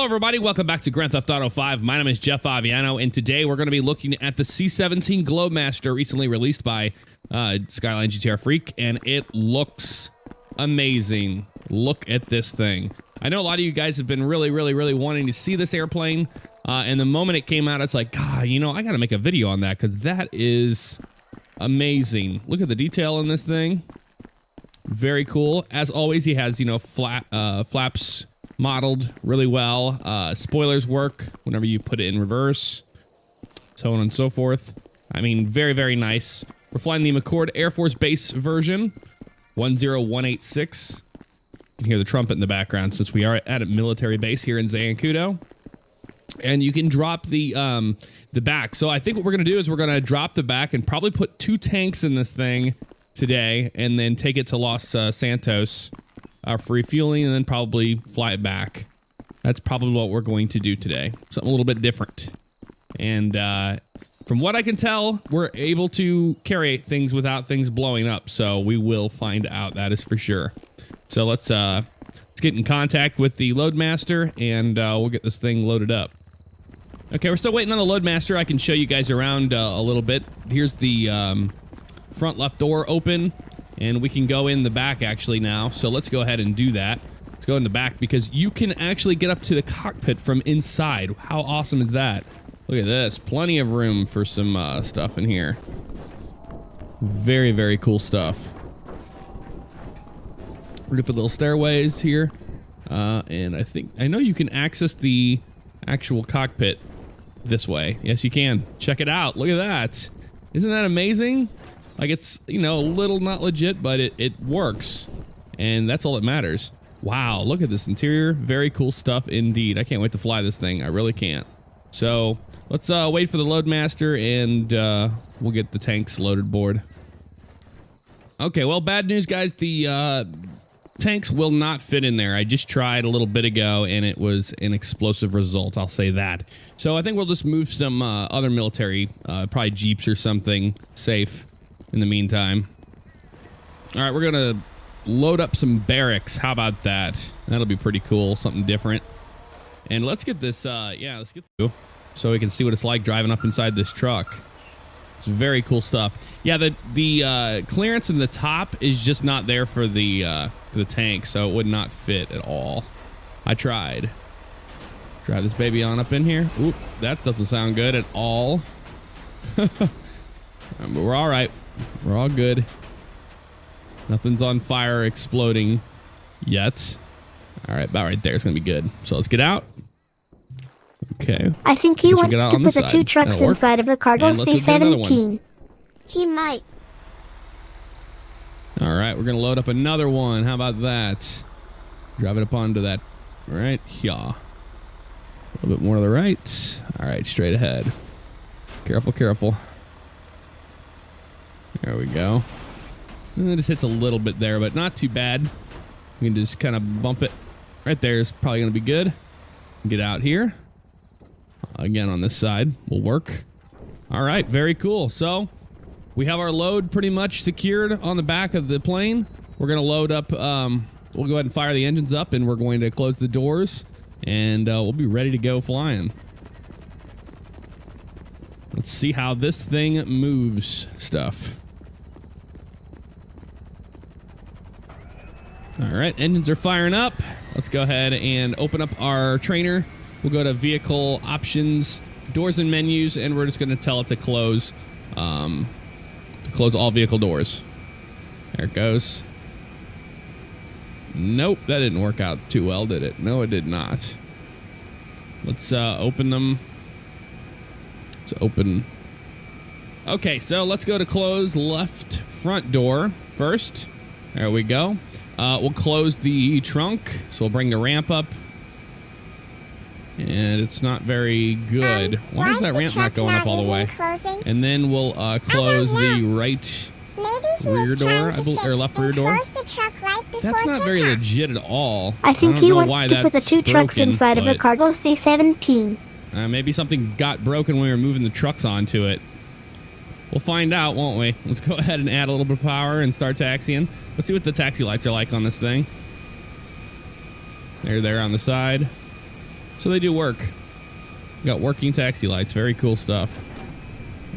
everybody. Welcome back to Grand Theft Auto 5. My name is Jeff Aviano, and today we're going to be looking at the C-17 Globemaster, recently released by Skyline GTR Freak, and it looks amazing. Look at this thing. I know a lot of you guys have been really wanting to see this airplane, and the moment it came out, it's like, God, you know, I got to make a video on that, because that is amazing. Look at the detail in this thing. Very cool. As always, he has, you know, flaps modeled really well. Spoilers work whenever you put it in reverse, so on and so forth. I mean, very nice. We're flying the McCord Air Force Base version 10186. You can hear the trumpet in the background since we are at a military base here in Zancudo. And you can drop the back. So I think what we're gonna do is we're gonna drop the back and probably put 2 tanks in this thing today, and then take it to Los Santos for refueling, and then probably fly it back. That's probably what we're going to do today. Something a little bit different. And from what I can tell, we're able to carry things without things blowing up. So we will find out, that is for sure. So let's get in contact with the Globemaster, and we'll get this thing loaded up. Okay, we're still waiting on the Globemaster. I can show you guys around a little bit. Here's the front left door open, and we can go in the back actually now. So let's go ahead and do that. Let's go in the back because you can actually get up to the cockpit from inside. How awesome is that? Look at this. Plenty of room for some stuff in here. Very cool stuff. We're good for little stairways here. And I know you can access the actual cockpit this way. Yes, you can. Check it out. Look at that. Isn't that amazing? Like, it's, you know, a little not legit, but it works. And that's all that matters. Wow, look at this interior. Very cool stuff indeed. I can't wait to fly this thing. I really can't. So, let's wait for the Globemaster, and we'll get the tanks loaded aboard. Okay, well, bad news, guys. The tanks will not fit in there. I just tried a little bit ago, and it was an explosive result. I'll say that. So I think we'll just move some other military, probably Jeeps or something, safe in the meantime. All right, we're gonna load up some barracks. How about that? That'll be pretty cool. Something different. And let's get this. Yeah, let's get through so we can see what it's like driving up inside this truck. It's very cool stuff. Yeah, the clearance in the top is just not there for the tank, so it would not fit at all. I tried. Drive this baby on up in here. Oop, that doesn't sound good at all. But we're all right. We're all good. Nothing's on fire, exploding yet. All right, about right there. It's gonna be good. So let's get out. Okay. I think he wants to put the 2 trucks inside of the cargo C-17. He might. All right, we're gonna load up another one. How about that? Drive it up onto that. All right, yeah. A little bit more to the right. All right, straight ahead. Careful. There we go. And it just hits a little bit there, but not too bad. We can just kind of bump it. Right there is probably going to be good. Get out here. Again, on this side will work. All right, very cool. So we have our load pretty much secured on the back of the plane. We're going to load up. We'll go ahead and fire the engines up, and we're going to close the doors, and we'll be ready to go flying. Let's see how this thing moves stuff. All right, engines are firing up. Let's go ahead and open up our trainer. We'll go to vehicle options, doors and menus, and we're just going to tell it to close all vehicle doors. There it goes. Nope, that didn't work out too well, did it? No, it did not. Let's open them. Let's open. Okay, so let's go to close left front door first. There we go. We'll close the trunk, so we'll bring the ramp up. And it's not very good. Why is that ramp not going up all the way? And then we'll close the right rear door, I believe, or left rear door. That's not very legit at all. I think he wants to put the 2 trucks inside of the cargo C-17. Maybe something got broken when we were moving the trucks onto it. We'll find out, won't we? Let's go ahead and add a little bit of power and start taxiing. Let's see what the taxi lights are like on this thing. They're there on the side. So they do work. Got working taxi lights. Very cool stuff.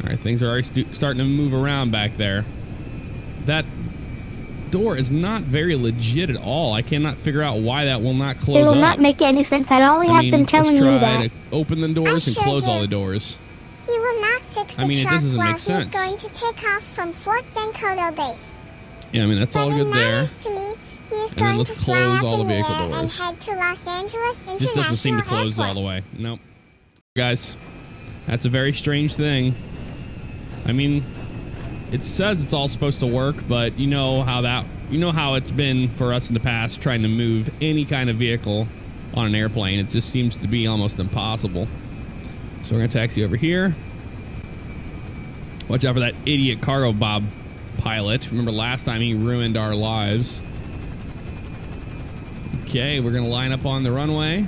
All right, things are already starting to move around back there. That door is not very legit at all. I cannot figure out why that will not close up. It will not make any sense at all. We have been telling you that. Let's try to open the doors and close all the doors. He will not fix the truck while he's going to take off from Fort Zankodo base. Yeah, I mean, that's all good there. To me, he is and then let's close all the vehicle doors. And head to Los Angeles International Just doesn't seem to close all the way. Nope. Guys, that's a very strange thing. I mean, it says it's all supposed to work, but you know how it's been for us in the past trying to move any kind of vehicle on an airplane. It just seems to be almost impossible. So we're gonna taxi over here. Watch out for that idiot cargo bob pilot. Remember last time he ruined our lives. Okay, we're gonna line up on the runway.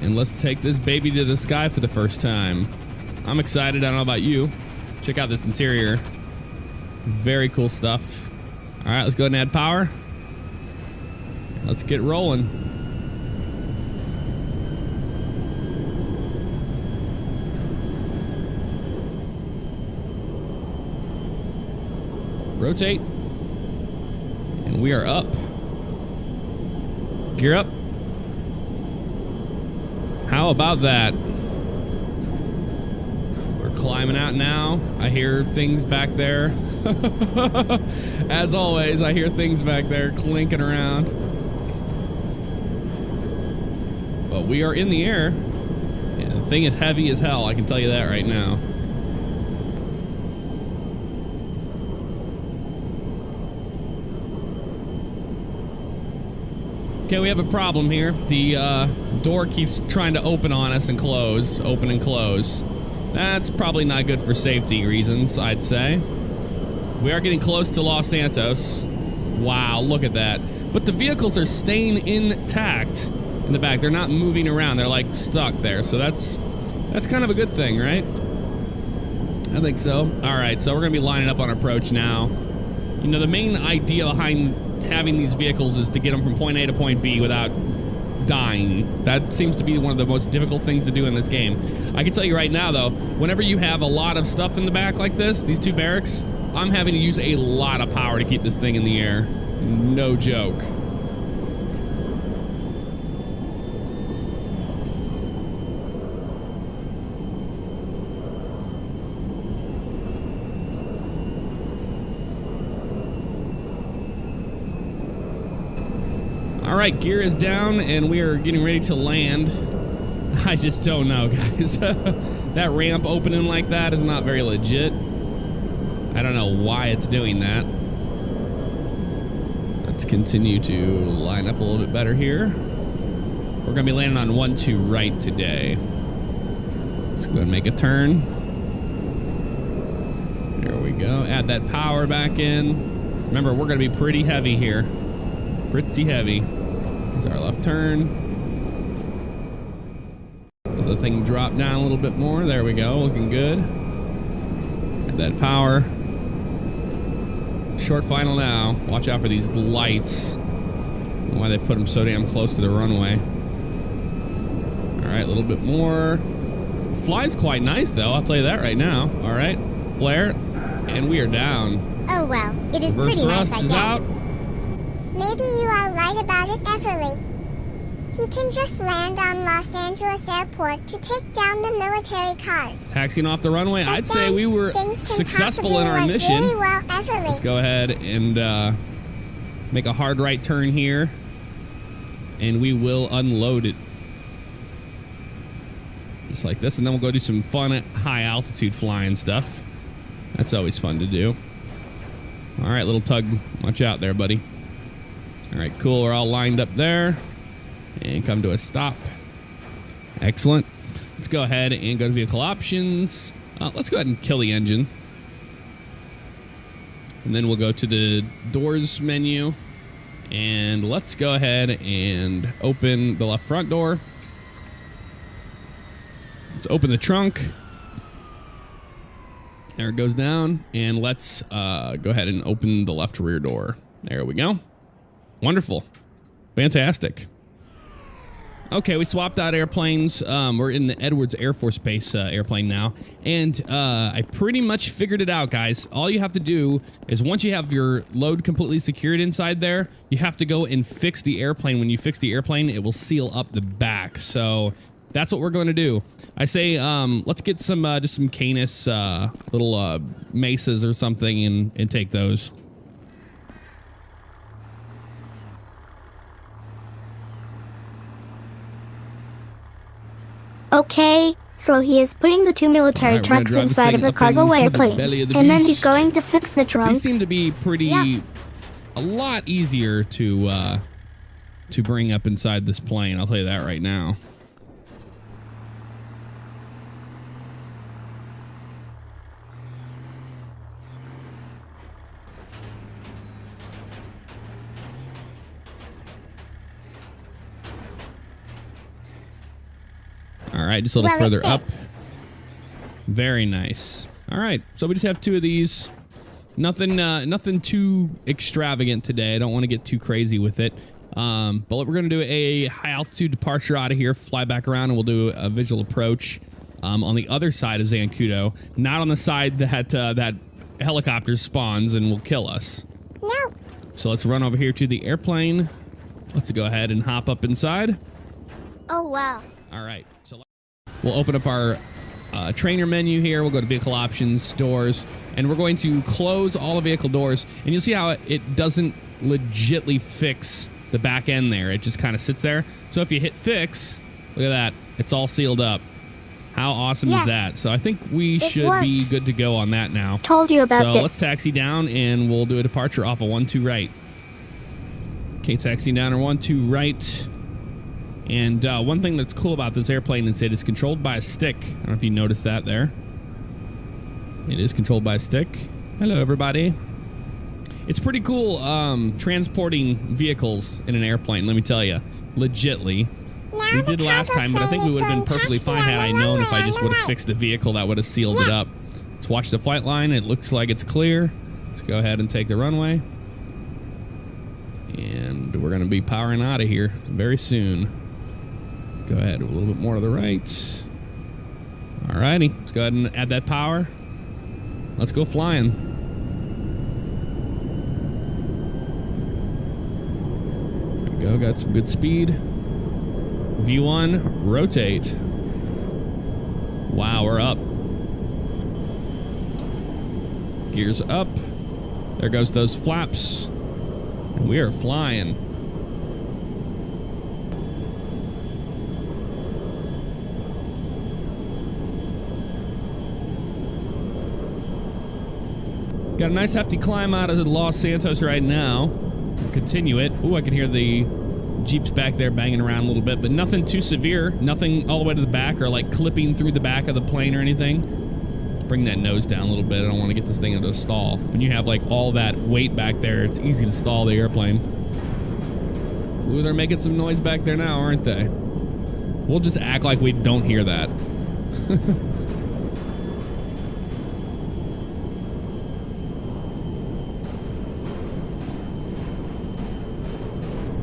And let's take this baby to the sky for the first time. I'm excited. I don't know about you. Check out this interior. Very cool stuff. All right, let's go ahead and add power. Let's get rolling. Rotate. And we are up. Gear up. How about that? We're climbing out now. I hear things back there. As always, I hear things back there clinking around. But we are in the air. Yeah, the thing is heavy as hell, I can tell you that right now. Okay, we have a problem here. The door keeps trying to open on us and close, open and close. That's probably not good for safety reasons, I'd say. We are getting close to Los Santos. Wow, look at that. But the vehicles are staying intact in the back. They're not moving around. They're like stuck there. So that's kind of a good thing, right? I think so. All right, so we're going to be lining up on approach now. You know, the main idea behind having these vehicles is to get them from point A to point B without dying. That seems to be one of the most difficult things to do in this game. I can tell you right now, though, whenever you have a lot of stuff in the back like this, these two barracks, I'm having to use a lot of power to keep this thing in the air. No joke. All right, gear is down and we are getting ready to land. I just don't know, guys. That ramp opening like that is not very legit. I don't know why it's doing that. Let's continue to line up a little bit better here. We're gonna be landing on 1-2 right today. Let's go ahead and make a turn. There we go. Add that power back in. Remember, we're gonna be pretty heavy here. Pretty heavy. Here's our left turn. Let the thing drop down a little bit more. There we go. Looking good. Add that power. Short final now. Watch out for these lights. I don't know why they put them so damn close to the runway. All right, a little bit more. Flies quite nice, though. I'll tell you that right now. All right, flare, and we are down. Oh well, it is reverse pretty nice, thrust I is guess. out. Maybe you are right about it, Everly. He can just land on Los Angeles Airport to take down the military cars. Taxiing off the runway. I'd say we were successful in our mission. Really well, Everly. Let's go ahead and make a hard right turn here, and we will unload it. Just like this, and then we'll go do some fun high altitude flying stuff. That's always fun to do. All right, little tug. Watch out there, buddy. All right, cool. We're all lined up there. And come to a stop. Excellent. Let's go ahead and go to vehicle options. Let's go ahead and kill the engine. And then we'll go to the doors menu. And let's go ahead and open the left front door. Let's open the trunk. There it goes down. And let's go ahead and open the left rear door. There we go. Wonderful. Fantastic. Okay, we swapped out airplanes. We're in the Edwards Air Force Base airplane now. And I pretty much figured it out, guys. All you have to do is once you have your load completely secured inside there, you have to go and fix the airplane. When you fix the airplane, it will seal up the back. So that's what we're going to do. I say let's get some just some Canis little mesas or something and take those. Okay, so he is putting the 2 military trucks inside of the cargo airplane, and then he's going to fix the trunk. These seem to be pretty, a lot easier to bring up inside this plane. I'll tell you that right now. All right, just a little further up. Very nice. All right, so we just have 2 of these. Nothing too extravagant today. I don't want to get too crazy with it. But we're going to do a high altitude departure out of here, fly back around, and we'll do a visual approach on the other side of Zancudo, not on the side that that helicopter spawns and will kill us. No. So let's run over here to the airplane. Let's go ahead and hop up inside. Oh, wow. All right, so we'll open up our trainer menu here. We'll go to vehicle options, doors, and we're going to close all the vehicle doors. And you'll see how it doesn't legitly fix the back end there. It just kind of sits there. So if you hit fix, look at that. It's all sealed up. How awesome is that? So I think we should be good to go on that now. Told you about this. So let's taxi down and we'll do a departure off of 12 right. Okay, taxiing down or 12 right. And one thing that's cool about this airplane is that it's controlled by a stick. I don't know if you noticed that there. It is controlled by a stick. Hello, everybody. It's pretty cool transporting vehicles in an airplane, let me tell you. Legitly. We did last time, but I think we would have been perfectly fine had I known if I just would have fixed the vehicle that would have sealed it up. Let's watch the flight line. It looks like it's clear. Let's go ahead and take the runway. And we're going to be powering out of here very soon. Go ahead, a little bit more to the right. Alrighty, let's go ahead and add that power. Let's go flying. There we go, got some good speed. V1, rotate. Wow, we're up. Gears up. There goes those flaps. And we are flying. Got a nice hefty climb out of Los Santos right now. Continue it. Ooh, I can hear the Jeeps back there banging around a little bit, but nothing too severe. Nothing all the way to the back or like clipping through the back of the plane or anything. Bring that nose down a little bit. I don't want to get this thing into a stall. When you have like all that weight back there, it's easy to stall the airplane. Ooh, they're making some noise back there now, aren't they? We'll just act like we don't hear that.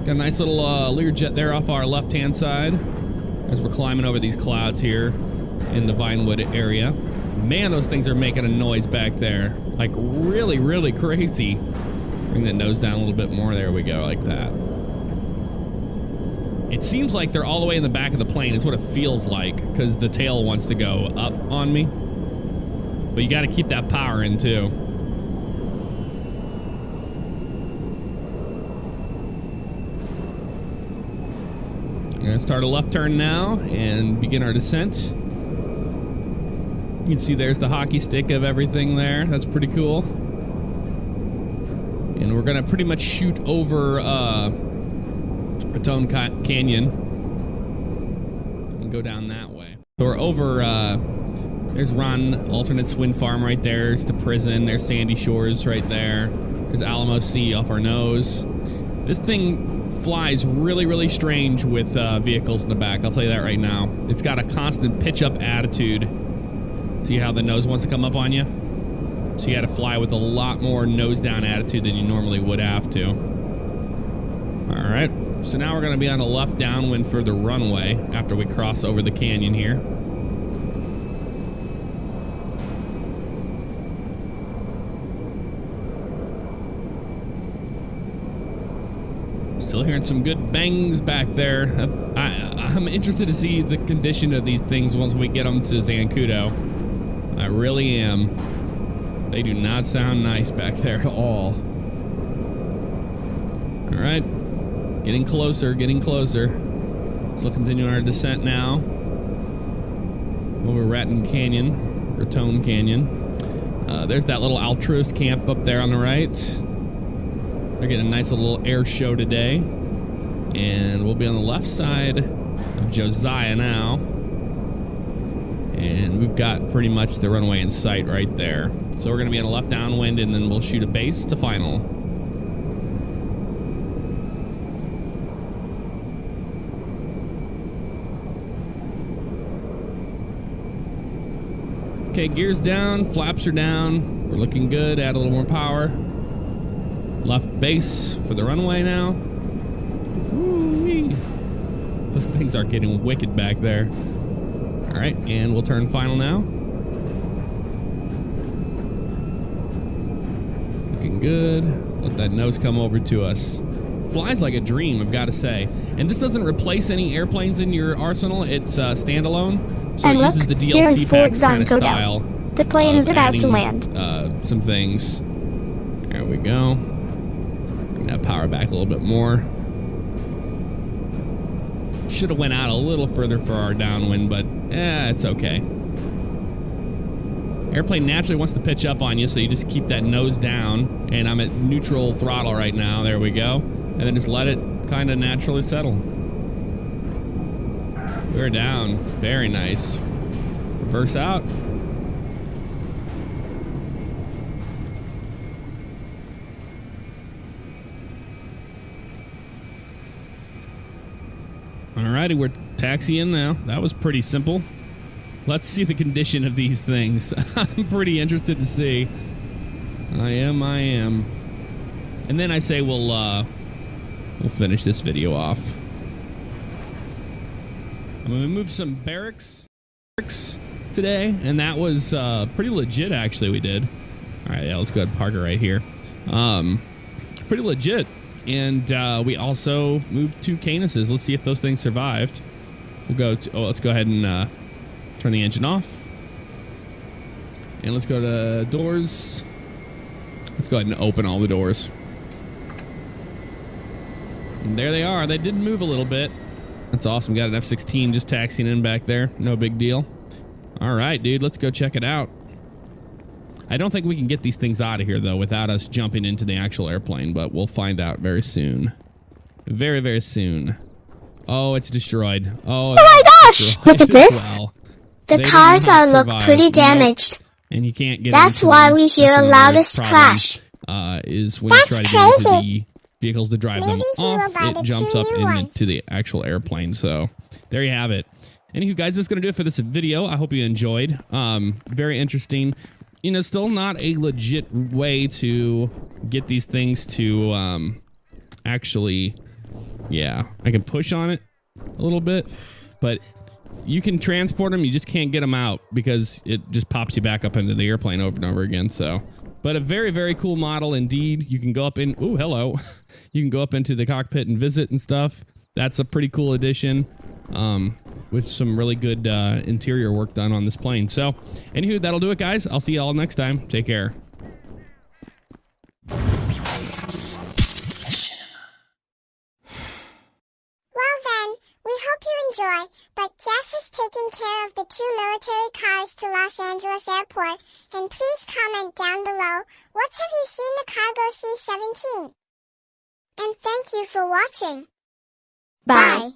Got a nice little Learjet there off our left-hand side as we're climbing over these clouds here in the Vinewood area. Man, those things are making a noise back there. Like really, really crazy. Bring that nose down a little bit more. There we go, like that. It seems like they're all the way in the back of the plane. It's what it feels like because the tail wants to go up on me. But you got to keep that power in too. We're going to start a left turn now and begin our descent. You can see there's the hockey stick of everything there. That's pretty cool. And we're going to pretty much shoot over Raton Canyon and go down that way. So we're over, there's Ron Alternate's wind farm right there. There's the prison. There's Sandy Shores right there. There's Alamo Sea off our nose. This thing flies really, really strange with vehicles in the back. I'll tell you that right now. It's got a constant pitch up attitude. See how the nose wants to come up on you? So you got to fly with a lot more nose down attitude than you normally would have to. All right. So now we're going to be on a left downwind for the runway after we cross over the canyon here. Still hearing some good bangs back there. I'm interested to see the condition of these things once we get them to Zancudo. I really am. They do not sound nice back there at all. All right. Getting closer, getting closer. Still continuing our descent now. Over Raton Canyon, Raton Canyon. There's that little altruist camp up there on the right. They're getting a nice little air show today. And we'll be on the left side of Josiah now. And we've got pretty much the runway in sight right there. So we're going to be on a left downwind, and then we'll shoot a base to final. Okay, gears down, flaps are down. We're looking good. Add a little more power. Left base for the runway now. Woo-wee. Those things are getting wicked back there. All right, and we'll turn final now. Looking good. Let that nose come over to us. Flies like a dream, I've got to say. And this doesn't replace any airplanes in your arsenal. It's standalone. So and it look, uses the here's DLC Fort packs kind of Zancudo. style. The plane is about to adding, land. Some things. There we go. Bring that power back a little bit more. Should have went out a little further for our downwind, but it's okay. Airplane naturally wants to pitch up on you, so you just keep that nose down. And I'm at neutral throttle right now. There we go. And then just let it kind of naturally settle. We're down. Very nice. Reverse out. Alrighty, we're taxiing now. That was pretty simple. Let's see the condition of these things. I'm pretty interested to see. I am. And then I say we'll finish this video off. I'm gonna move some barracks today, and that was pretty legit actually. We did. All right, yeah, let's go ahead and park it right here. Pretty legit. And we also moved 2 Canuses. Let's see if those things survived. We'll go to, let's go ahead and turn the engine off. And let's go to doors. Let's go ahead and open all the doors. And there they are. They did move a little bit. That's awesome. Got an F-16 just taxiing in back there. No big deal. All right, dude. Let's go check it out. I don't think we can get these things out of here, though, without us jumping into the actual airplane, but we'll find out very soon. Very, very soon. Oh, it's destroyed. Oh my gosh! Look at this. Well. The cars look pretty damaged. Nope. And you can't get That's why we hear a loudest crash. Is when you try to get into the vehicles to drive them off, it jumps up into the actual airplane. So there you have it. Anywho, guys, that's going to do it for this video. I hope you enjoyed. Very interesting. You know, still not a legit way to get these things to actually, yeah, I can push on it a little bit, but you can transport them. You just can't get them out because it just pops you back up into the airplane over and over again. So, but a very, very cool model indeed. You can go up in, ooh, hello. You can go up into the cockpit and visit and stuff. That's a pretty cool addition. With some really good interior work done on this plane. So, anywho, that'll do it, guys. I'll see you all next time. Take care. Well then, we hope you enjoy, but Jeff is taking care of the 2 military cars to Los Angeles Airport, and please comment down below, what have you seen the cargo C-17? And thank you for watching. Bye.